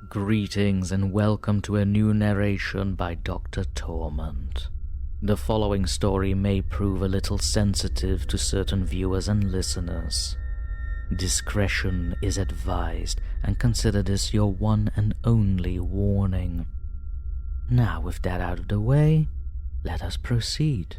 Greetings and welcome to a new narration by DrTorment. The following story may prove a little sensitive to certain viewers and listeners. Discretion is advised, and consider this your one and only warning. Now, with that out of the way, let us proceed.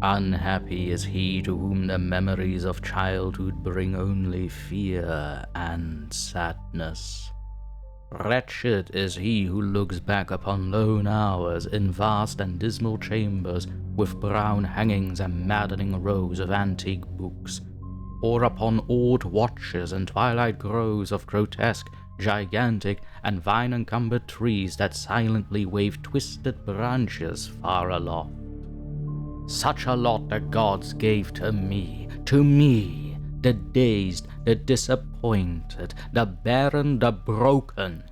Unhappy is he to whom the memories of childhood bring only fear and sadness. Wretched is he who looks back upon lone hours in vast and dismal chambers with brown hangings and maddening rows of antique books, or upon old watches and twilight groves of grotesque, gigantic, and vine-encumbered trees that silently wave twisted branches far aloft. Such a lot the gods gave to me, the dazed, the disappointed, the barren, the broken.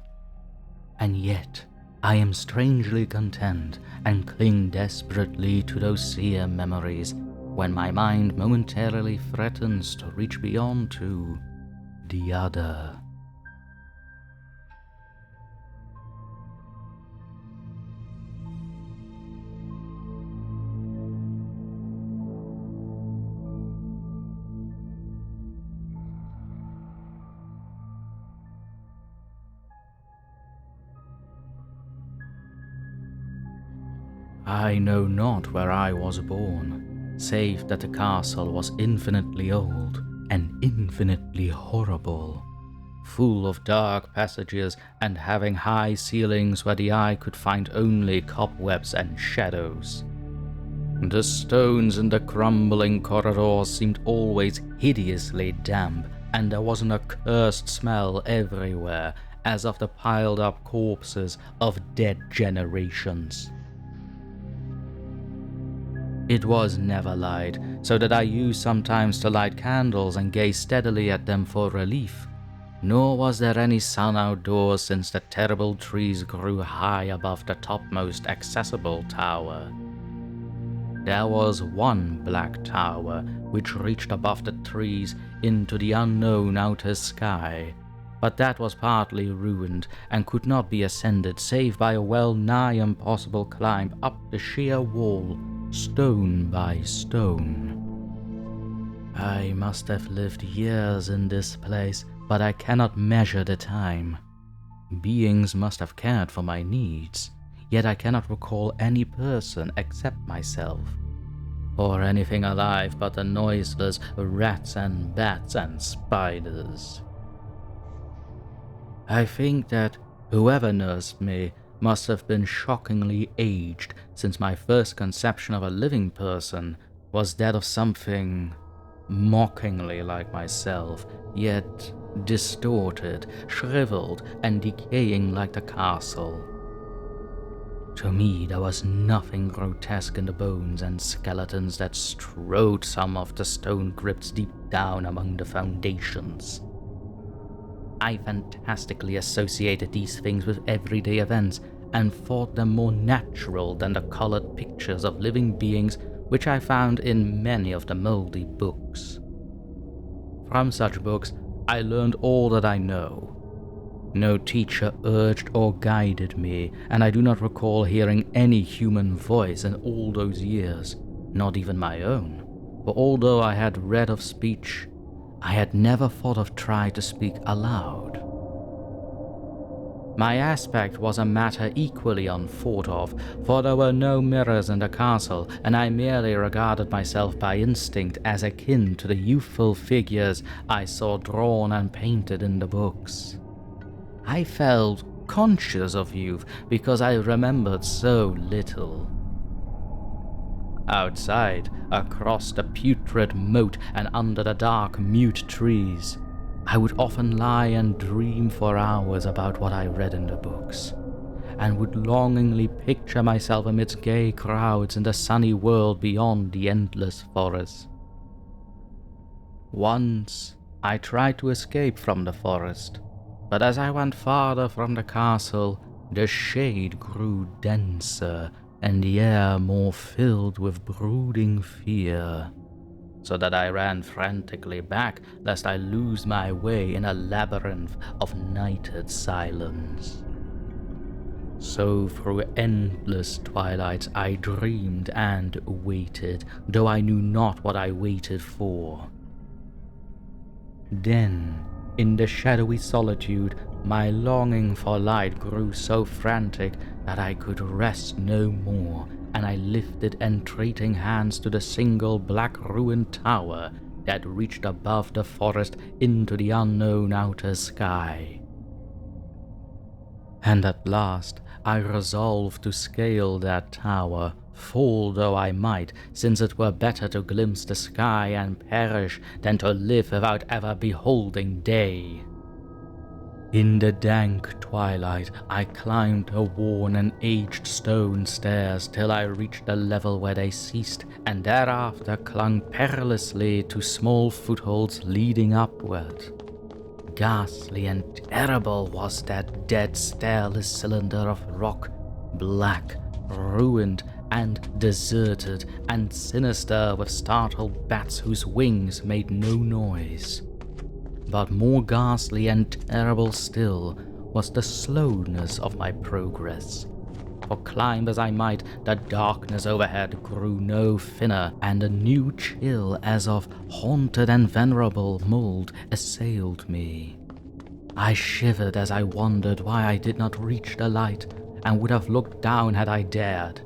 And yet I am strangely content and cling desperately to those sere memories when my mind momentarily threatens to reach beyond to the other. I know not where I was born, save that the castle was infinitely old and infinitely horrible, full of dark passages and having high ceilings where the eye could find only cobwebs and shadows. The stones in the crumbling corridors seemed always hideously damp, and there was an accursed smell everywhere, as of the piled-up corpses of dead generations. It was never light, so that I used sometimes to light candles and gaze steadily at them for relief. Nor was there any sun outdoors, since the terrible trees grew high above the topmost accessible tower. There was one black tower, which reached above the trees into the unknown outer sky, but that was partly ruined and could not be ascended save by a well-nigh impossible climb up the sheer wall, stone by stone. I must have lived years in this place, but I cannot measure the time. Beings must have cared for my needs, yet I cannot recall any person except myself, or anything alive but the noiseless rats and bats and spiders. I think that whoever nursed me must have been shockingly aged, since my first conception of a living person was that of something mockingly like myself, yet distorted, shriveled, and decaying like the castle. To me, there was nothing grotesque in the bones and skeletons that strode some of the stone crypts deep down among the foundations. I fantastically associated these things with everyday events and thought them more natural than the colored pictures of living beings which I found in many of the moldy books. From such books, I learned all that I know. No teacher urged or guided me, and I do not recall hearing any human voice in all those years, not even my own, for although I had read of speech, I had never thought of trying to speak aloud. My aspect was a matter equally unthought of, for there were no mirrors in the castle, and I merely regarded myself by instinct as akin to the youthful figures I saw drawn and painted in the books. I felt conscious of youth because I remembered so little. Outside, across the putrid moat and under the dark, mute trees, I would often lie and dream for hours about what I read in the books, and would longingly picture myself amidst gay crowds in the sunny world beyond the endless forest. Once I tried to escape from the forest, but as I went farther from the castle, the shade grew denser and the air more filled with brooding fear, so that I ran frantically back lest I lose my way in a labyrinth of nighted silence. So through endless twilights I dreamed and waited, though I knew not what I waited for. Then, in the shadowy solitude, my longing for light grew so frantic that I could rest no more, and I lifted entreating hands to the single black ruined tower that reached above the forest into the unknown outer sky. And at last I resolved to scale that tower, fall though I might, since it were better to glimpse the sky and perish than to live without ever beholding day. In the dank twilight I climbed the worn and aged stone stairs till I reached the level where they ceased, and thereafter clung perilously to small footholds leading upward. Ghastly and terrible was that dead, stairless cylinder of rock, black, ruined, and deserted, and sinister with startled bats whose wings made no noise. But more ghastly and terrible still was the slowness of my progress. For climb as I might, the darkness overhead grew no thinner, and a new chill as of haunted and venerable mold assailed me. I shivered as I wondered why I did not reach the light, and would have looked down had I dared.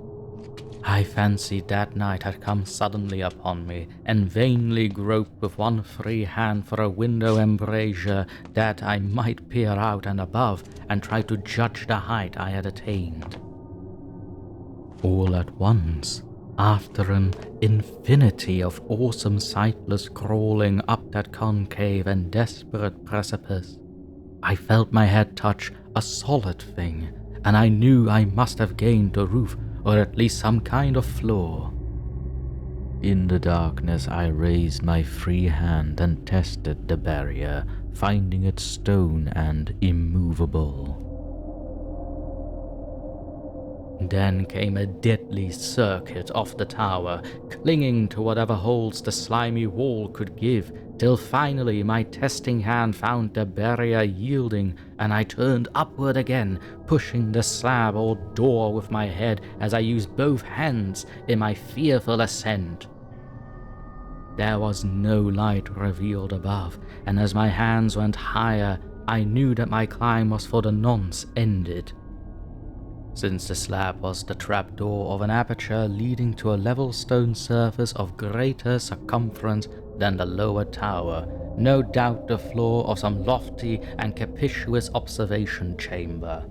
I fancied that night had come suddenly upon me, and vainly groped with one free hand for a window embrasure that I might peer out and above, and try to judge the height I had attained. All at once, after an infinity of awesome sightless crawling up that concave and desperate precipice, I felt my head touch a solid thing, and I knew I must have gained the roof, or at least some kind of floor. In the darkness I raised my free hand and tested the barrier, finding it stone and immovable. Then came a deadly circuit off the tower, clinging to whatever holds the slimy wall could give, till finally my testing hand found the barrier yielding, and I turned upward again, pushing the slab or door with my head as I used both hands in my fearful ascent. There was no light revealed above, and as my hands went higher, I knew that my climb was for the nonce ended. Since the slab was the trapdoor of an aperture leading to a level stone surface of greater circumference than the lower tower, no doubt the floor of some lofty and capacious observation chamber.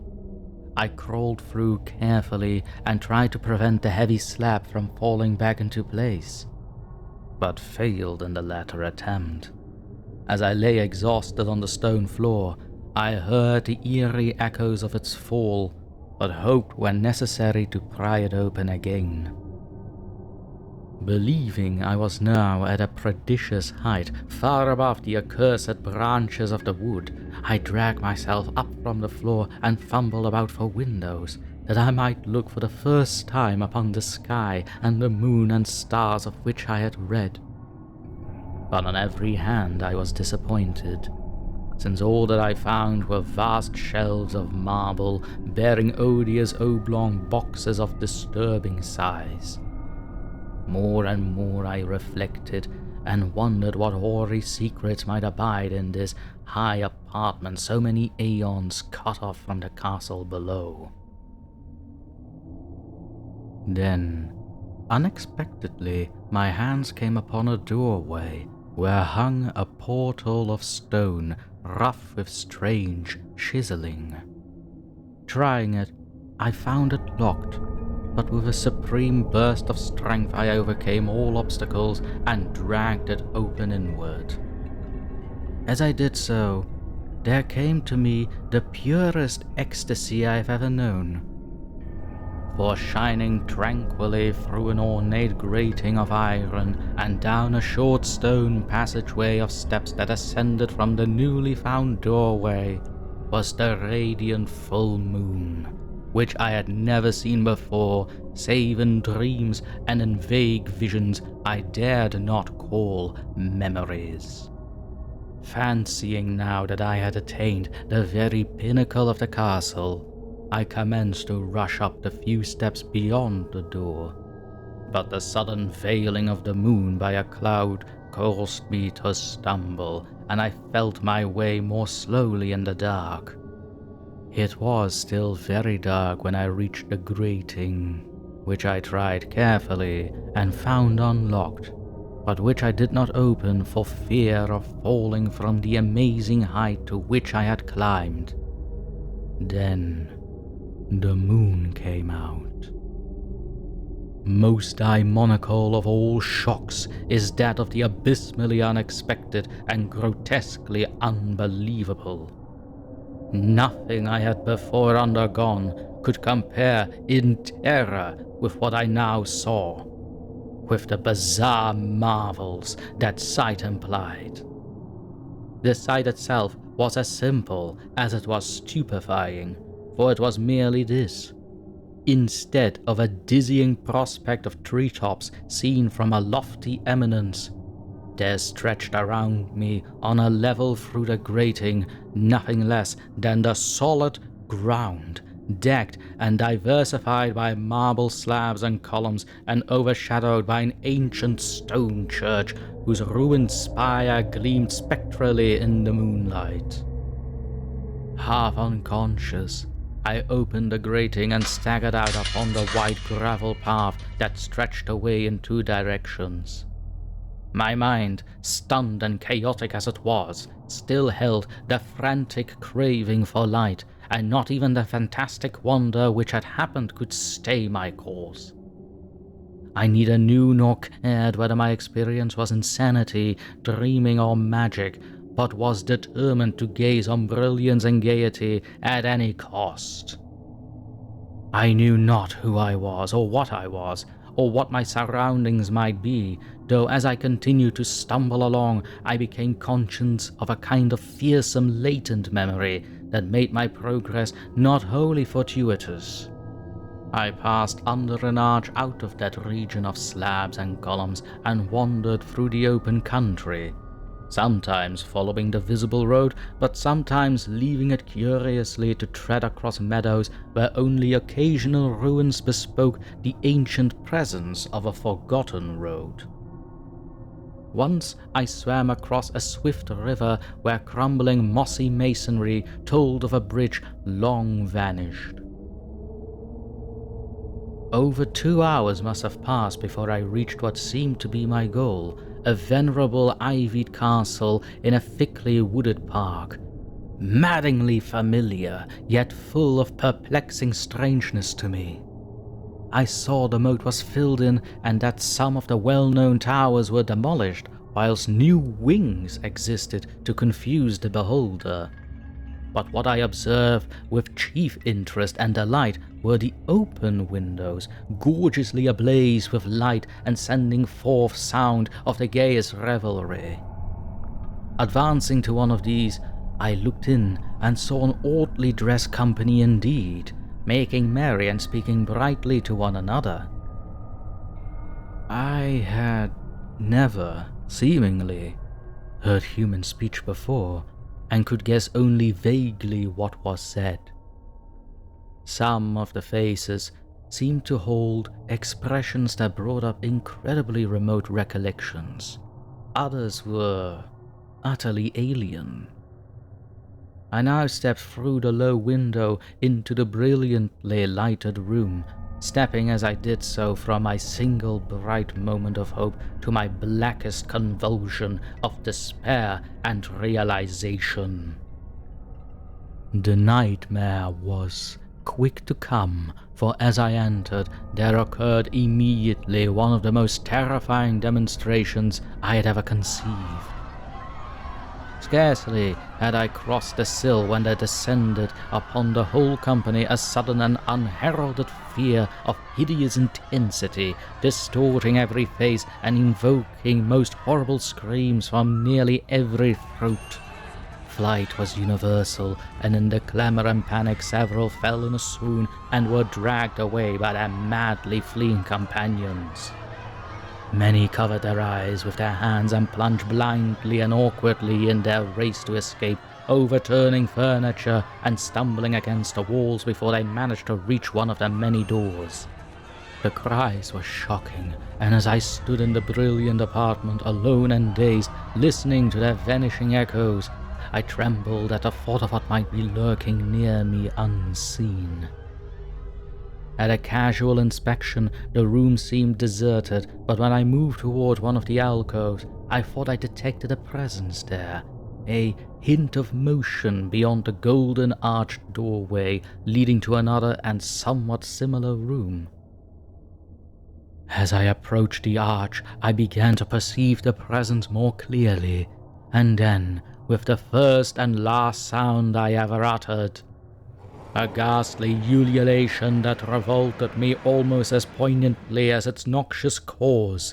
I crawled through carefully and tried to prevent the heavy slab from falling back into place, but failed in the latter attempt. As I lay exhausted on the stone floor, I heard the eerie echoes of its fall, but hoped when necessary to pry it open again. Believing I was now at a prodigious height, far above the accursed branches of the wood, I dragged myself up from the floor and fumbled about for windows, that I might look for the first time upon the sky and the moon and stars of which I had read. But on every hand I was disappointed, since all that I found were vast shelves of marble bearing odious oblong boxes of disturbing size. More and more I reflected and wondered what hoary secrets might abide in this high apartment so many aeons cut off from the castle below. Then, unexpectedly, my hands came upon a doorway where hung a portal of stone rough with strange chiseling. Trying it, I found it locked, but with a supreme burst of strength I overcame all obstacles and dragged it open inward. As I did so, there came to me the purest ecstasy I've ever known. For shining tranquilly through an ornate grating of iron and down a short stone passageway of steps that ascended from the newly found doorway was the radiant full moon, which I had never seen before save in dreams and in vague visions I dared not call memories. Fancying now that I had attained the very pinnacle of the castle, I commenced to rush up the few steps beyond the door, but the sudden veiling of the moon by a cloud caused me to stumble, and I felt my way more slowly in the dark. It was still very dark when I reached the grating, which I tried carefully and found unlocked, but which I did not open for fear of falling from the amazing height to which I had climbed. Then the moon came out. Most demoniacal of all shocks is that of the abysmally unexpected and grotesquely unbelievable. Nothing I had before undergone could compare in terror with what I now saw, with the bizarre marvels that sight implied. The sight itself was as simple as it was stupefying, for it was merely this. Instead of a dizzying prospect of treetops seen from a lofty eminence, there stretched around me on a level through the grating nothing less than the solid ground, decked and diversified by marble slabs and columns and overshadowed by an ancient stone church whose ruined spire gleamed spectrally in the moonlight. Half unconscious, I opened the grating and staggered out upon the wide gravel path that stretched away in two directions. My mind, stunned and chaotic as it was, still held the frantic craving for light, and not even the fantastic wonder which had happened could stay my course. I neither knew nor cared whether my experience was insanity, dreaming, or magic, but was determined to gaze on brilliance and gaiety at any cost. I knew not who I was, or what my surroundings might be, though as I continued to stumble along, I became conscious of a kind of fearsome latent memory that made my progress not wholly fortuitous. I passed under an arch out of that region of slabs and columns and wandered through the open country, sometimes following the visible road, but sometimes leaving it curiously to tread across meadows where only occasional ruins bespoke the ancient presence of a forgotten road. Once I swam across a swift river where crumbling mossy masonry told of a bridge long vanished. Over 2 hours must have passed before I reached what seemed to be my goal, a venerable ivied castle in a thickly wooded park. Maddeningly familiar, yet full of perplexing strangeness to me. I saw the moat was filled in and that some of the well-known towers were demolished, whilst new wings existed to confuse the beholder. But what I observed with chief interest and delight were the open windows, gorgeously ablaze with light and sending forth sound of the gayest revelry. Advancing to one of these, I looked in and saw an oddly dressed company indeed, making merry and speaking brightly to one another. I had never, seemingly, heard human speech before, and could guess only vaguely what was said. Some of the faces seemed to hold expressions that brought up incredibly remote recollections. Others were utterly alien. I now stepped through the low window into the brilliantly lighted room, stepping as I did so from my single bright moment of hope to my blackest convulsion of despair and realization. The nightmare was quick to come, for as I entered, there occurred immediately one of the most terrifying demonstrations I had ever conceived. Scarcely had I crossed the sill when there descended upon the whole company a sudden and unheralded fear of hideous intensity, distorting every face and invoking most horrible screams from nearly every throat. Flight was universal, and in the clamour and panic several fell in a swoon and were dragged away by their madly fleeing companions. Many covered their eyes with their hands and plunged blindly and awkwardly in their race to escape, overturning furniture and stumbling against the walls before they managed to reach one of the many doors. The cries were shocking, and as I stood in the brilliant apartment, alone and dazed, listening to their vanishing echoes, I trembled at the thought of what might be lurking near me unseen. At a casual inspection, the room seemed deserted, but when I moved toward one of the alcoves, I thought I detected a presence there, a hint of motion beyond the golden arched doorway leading to another and somewhat similar room. As I approached the arch, I began to perceive the presence more clearly, and then, with the first and last sound I ever uttered, a ghastly ululation that revolted me almost as poignantly as its noxious cause,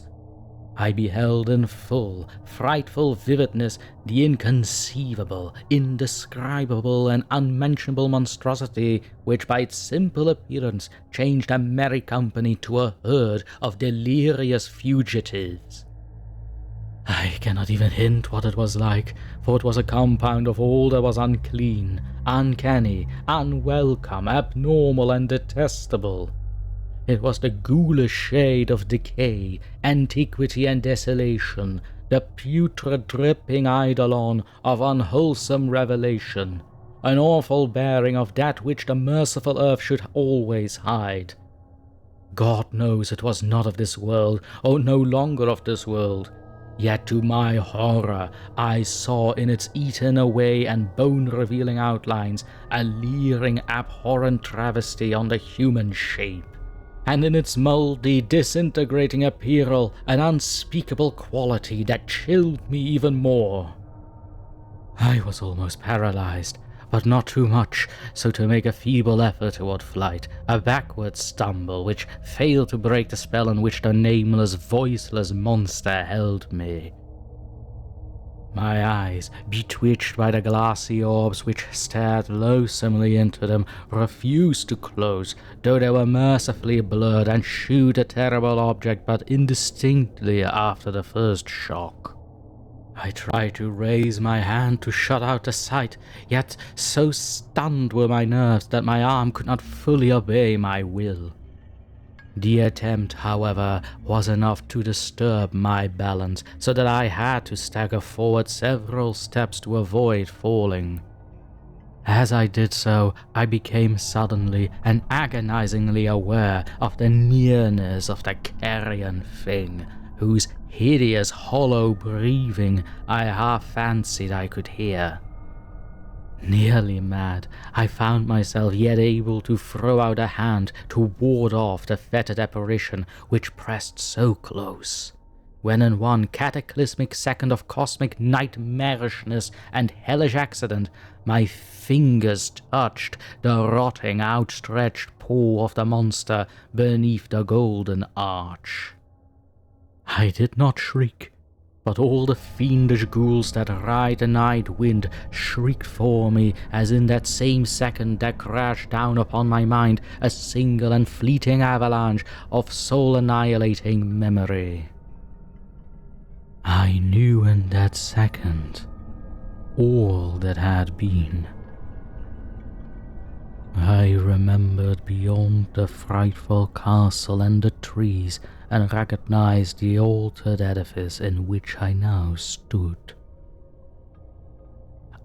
I beheld in full, frightful vividness the inconceivable, indescribable, and unmentionable monstrosity which by its simple appearance changed a merry company to a herd of delirious fugitives. I cannot even hint what it was like, for it was a compound of all that was unclean, uncanny, unwelcome, abnormal, and detestable. It was the ghoulish shade of decay, antiquity, and desolation, the putrid dripping eidolon of unwholesome revelation, an awful bearing of that which the merciful earth should always hide. God knows it was not of this world, or no longer of this world. Yet to my horror, I saw in its eaten away and bone-revealing outlines a leering, abhorrent travesty on the human shape, and in its mouldy, disintegrating apparel an unspeakable quality that chilled me even more. I was almost paralyzed, but not too much, so to make a feeble effort toward flight, a backward stumble which failed to break the spell in which the nameless, voiceless monster held me. My eyes, betwitched by the glassy orbs which stared loathsomely into them, refused to close, though they were mercifully blurred and shewed the terrible object but indistinctly after the first shock. I tried to raise my hand to shut out the sight, yet so stunned were my nerves that my arm could not fully obey my will. The attempt, however, was enough to disturb my balance, so that I had to stagger forward several steps to avoid falling. As I did so, I became suddenly and agonizingly aware of the nearness of the carrion thing, whose hideous hollow breathing I half fancied I could hear. Nearly mad, I found myself yet able to throw out a hand to ward off the fetid apparition which pressed so close, when in one cataclysmic second of cosmic nightmarishness and hellish accident, my fingers touched the rotting outstretched paw of the monster beneath the golden arch. I did not shriek, but all the fiendish ghouls that ride the night wind shrieked for me as in that same second there crashed down upon my mind a single and fleeting avalanche of soul-annihilating memory. I knew in that second all that had been. I remembered beyond the frightful castle and the trees, and recognized the altered edifice in which I now stood.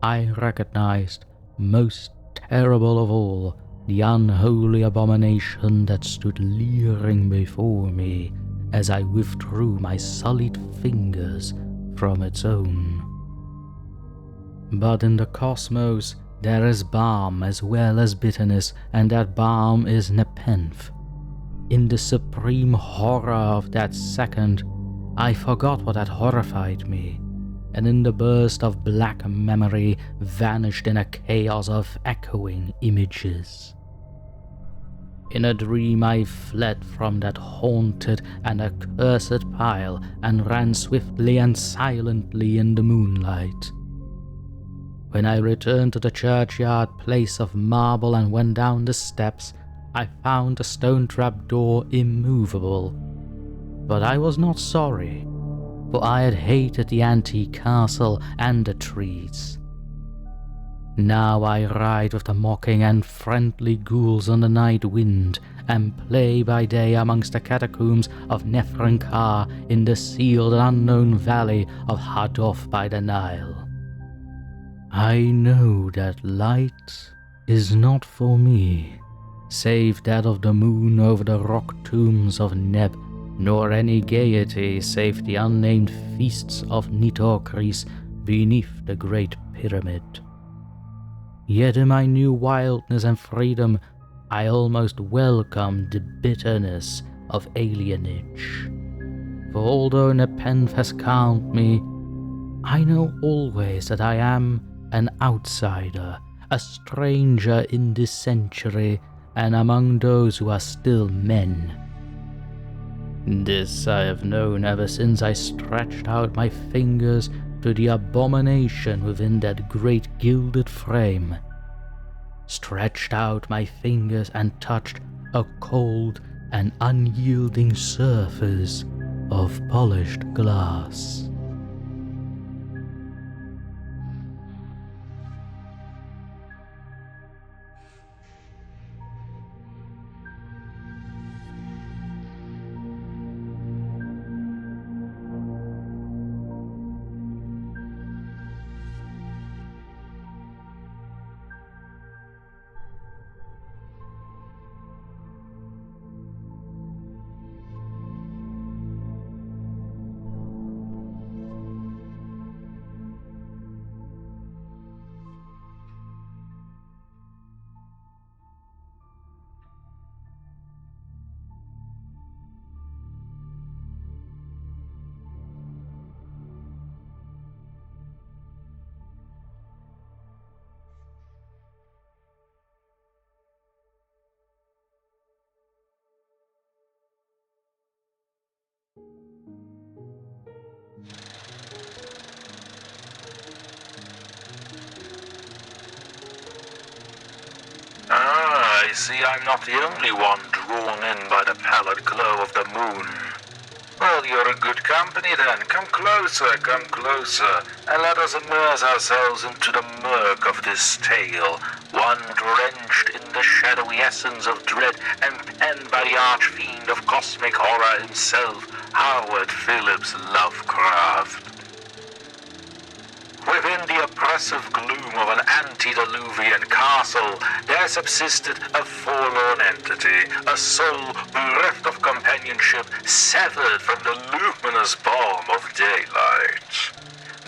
I recognized, most terrible of all, the unholy abomination that stood leering before me as I withdrew my sullied fingers from its own. But in the cosmos there is balm as well as bitterness, and that balm is nepenthe. In the supreme horror of that second, I forgot what had horrified me, and in the burst of black memory vanished in a chaos of echoing images. In a dream I fled from that haunted and accursed pile and ran swiftly and silently in the moonlight. When I returned to the churchyard place of marble and went down the steps, I found the stone trapdoor immovable. But I was not sorry, for I had hated the antique castle and the trees. Now I ride with the mocking and friendly ghouls on the night wind, and play by day amongst the catacombs of Nefrenkar in the sealed and unknown valley of Hadof by the Nile. I know that light is not for me, save that of the moon over the rock tombs of Neb, nor any gaiety save the unnamed feasts of Nitocris beneath the Great Pyramid. Yet in my new wildness and freedom, I almost welcome the bitterness of alienage. For although Nepenthe has calmed me, I know always that I am an outsider, a stranger in this century, and among those who are still men. This I have known ever since I stretched out my fingers to the abomination within that great gilded frame. Stretched out my fingers and touched a cold and unyielding surface of polished glass. I see I'm not the only one drawn in by the pallid glow of the moon. Well, you're a good company then. Come closer, and let us immerse ourselves into the murk of this tale, one drenched in the shadowy essence of dread and penned by the archfiend of cosmic horror himself, Howard Phillips Lovecraft. Within the oppressive gloom of an antediluvian castle, there subsisted a forlorn entity, a soul bereft of companionship, severed from the luminous balm of daylight.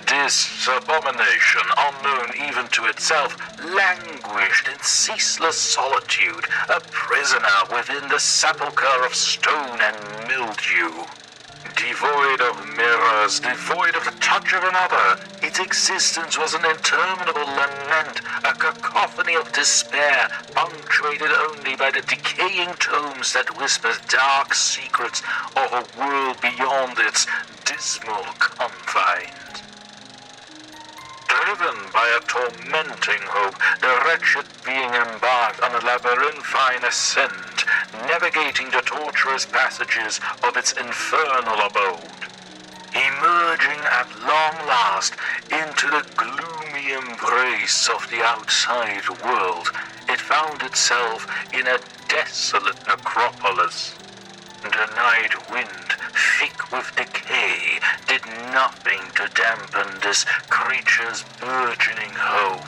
This abomination, unknown even to itself, languished in ceaseless solitude, a prisoner within the sepulchre of stone and mildew. Devoid of mirrors, devoid of the touch of another, its existence was an interminable lament, a cacophony of despair, punctuated only by the decaying tomes that whispered dark secrets of a world beyond its dismal confines. Driven by a tormenting hope, the wretched being embarked on a labyrinthine ascent, navigating the tortuous passages of its infernal abode. Emerging at long last into the gloomy embrace of the outside world, it found itself in a desolate necropolis. The night wind, thick with decay, did nothing to dampen this creature's burgeoning hope.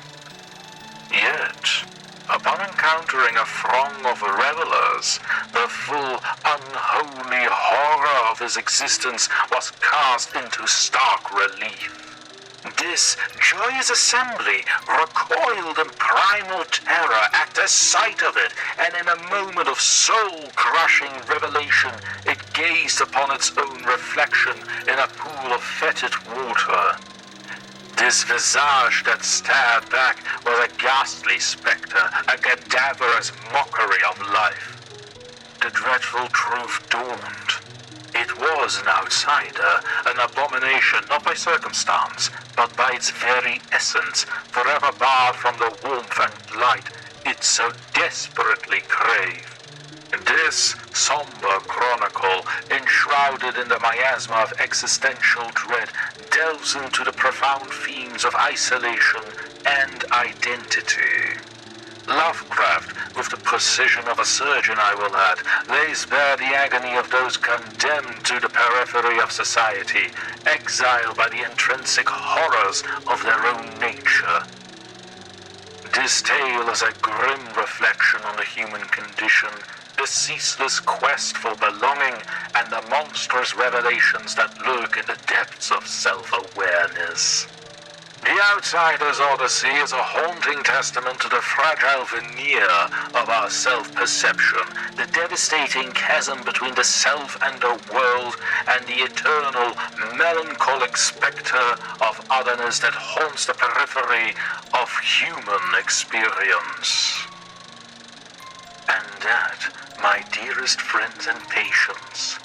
Yet, upon encountering a throng of revelers, the full, unholy horror of his existence was cast into stark relief. This joyous assembly recoiled in primal terror at the sight of it, and in a moment of soul-crushing revelation, it gazed upon its own reflection in a pool of fetid water. This visage that stared back was a ghastly spectre, a cadaverous mockery of life. The dreadful truth dawned. It was an outsider, an abomination not by circumstance, but by its very essence, forever barred from the warmth and light it so desperately craved. This somber chronicle, enshrouded in the miasma of existential dread, delves into the profound themes of isolation and identity. Lovecraft, with the precision of a surgeon I will add, lays bare the agony of those condemned to the periphery of society, exiled by the intrinsic horrors of their own nature. This tale is a grim reflection on the human condition, the ceaseless quest for belonging, and the monstrous revelations that lurk in the depths of self-awareness. The Outsider's Odyssey is a haunting testament to the fragile veneer of our self-perception, the devastating chasm between the self and the world, and the eternal, melancholic spectre of otherness that haunts the periphery of human experience. And that, my dearest friends and patients,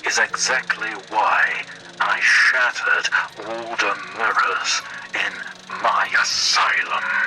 is exactly why I shattered all the mirrors in my asylum.